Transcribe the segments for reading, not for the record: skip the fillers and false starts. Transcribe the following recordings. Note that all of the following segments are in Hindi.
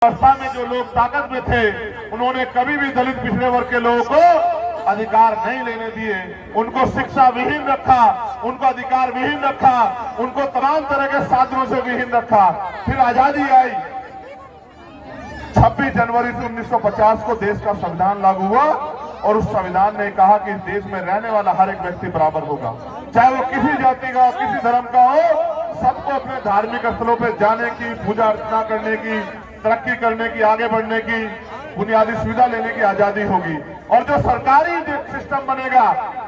व्यवस्था में जो लोग ताकत में थे उन्होंने कभी भी दलित पिछड़े वर्ग के लोगों को अधिकार नहीं लेने दिए। उनको शिक्षा विहीन रखा, उनको अधिकार विहीन रखा, उनको तमाम तरह के साधनों से विहीन रखा। फिर आजादी आई। 26 जनवरी से 1950 को देश का संविधान लागू हुआ और उस संविधान ने कहा कि देश में रहने वाला हर एक व्यक्ति बराबर होगा, चाहे वो किसी जाति का, किसी धर्म का हो। सबको अपने धार्मिक स्थलों पर जाने की, पूजा अर्चना करने की, तरक्की करने की, आगे बढ़ने की, बुनियादी सुविधा लेने की आजादी होगी। और जो सरकारी सिस्टम बनेगा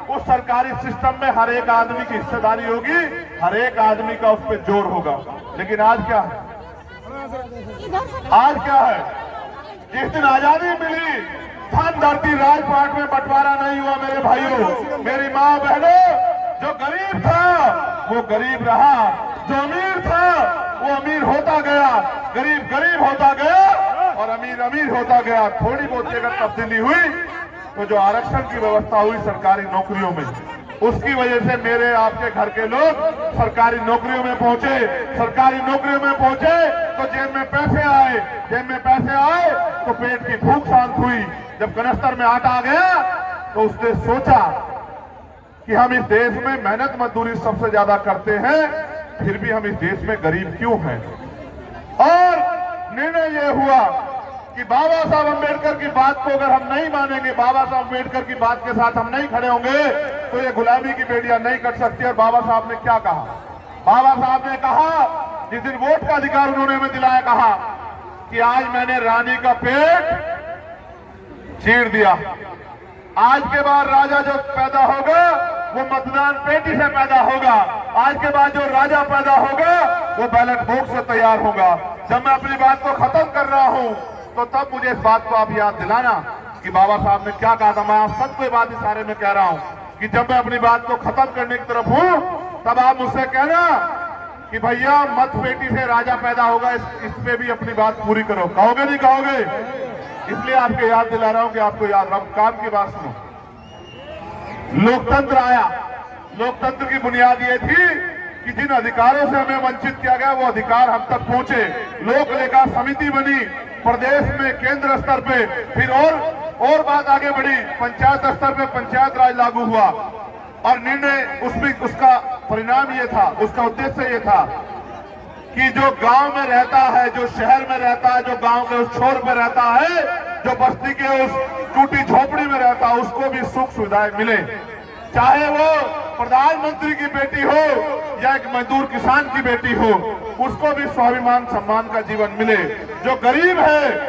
उस सरकारी सिस्टम में हर एक आदमी की हिस्सेदारी होगी, हर एक आदमी का उस पर जोर होगा। लेकिन आज क्या है? आज क्या है? जिस दिन आजादी मिली, धन धरती राजपाट में बंटवारा नहीं हुआ। मेरे भाइयों, मेरी माँ बहनों, जो गरीब था वो गरीब रहा, जो अमीर था वो अमीर होता गया, गरीब गरीब होता गया और अमीर अमीर होता गया। थोड़ी बहुत अगर तब्दीली हुई तो जो आरक्षण की व्यवस्था हुई सरकारी नौकरियों में, उसकी वजह से मेरे आपके घर के लोग सरकारी नौकरियों में पहुंचे। सरकारी नौकरियों में पहुंचे तो जेब में पैसे आए, जेब में पैसे आए तो पेट की भूख शांत हुई। जब कनस्तर में आटा आ गया तो उसने सोचा कि हम इस देश में मेहनत मजदूरी सबसे ज्यादा करते हैं, फिर भी हम इस देश में गरीब क्यों हैं। और निर्णय यह हुआ कि बाबा साहब अम्बेडकर की बात को अगर हम नहीं मानेंगे, बाबा साहब अम्बेडकर की बात के साथ हम नहीं खड़े होंगे तो ये गुलामी की बेड़ियां नहीं कट सकती। और बाबा साहब ने क्या कहा? बाबा साहब ने कहा, जिस दिन वोट का अधिकार उन्होंने हमें दिलाया, कहा कि आज मैंने रानी का पेट चीर दिया। आज के बाद राजा जो पैदा होगा वो मतदान पेटी से पैदा होगा। आज के बाद जो राजा पैदा होगा वो बैलेट बॉक्स से तैयार होगा। जब मैं अपनी बात को खत्म कर रहा हूं तो तब मुझे इस बात को आप याद दिलाना कि बाबा साहब ने क्या कहा था। मैं आप सबको बात इशारे में कह रहा हूं कि जब मैं अपनी बात को खत्म करने की तरफ हूं तब आप मुझसे कहना कि भैया मत पेटी से राजा पैदा होगा, इस पे भी अपनी बात पूरी करो। कहोगे नहीं कहोगे? इसलिए आपको याद दिला रहा हूं कि आपको याद रहा। काम की बात सुनो। लोकतंत्र आया। लोकतंत्र की बुनियाद ये थी कि जिन अधिकारों से हमें वंचित किया गया वो अधिकार हम तक पहुंचे। लोक लेखा समिति बनी प्रदेश में, केंद्र स्तर पे। फिर और बात आगे बढ़ी, पंचायत स्तर पे पंचायत राज लागू हुआ और निर्णय उसमें उसका परिणाम ये था, उसका उद्देश्य ये था कि जो गांव में रहता है, जो शहर में रहता है, जो गांव के उस छोर पे रहता है, जो बस्ती के उस टूटी झोपड़ी में रहता है, उसको भी सुख सुविधाएं मिले। चाहे वो प्रधानमंत्री की बेटी हो या एक मजदूर किसान की बेटी हो, उसको भी स्वाभिमान सम्मान का जीवन मिले। जो गरीब है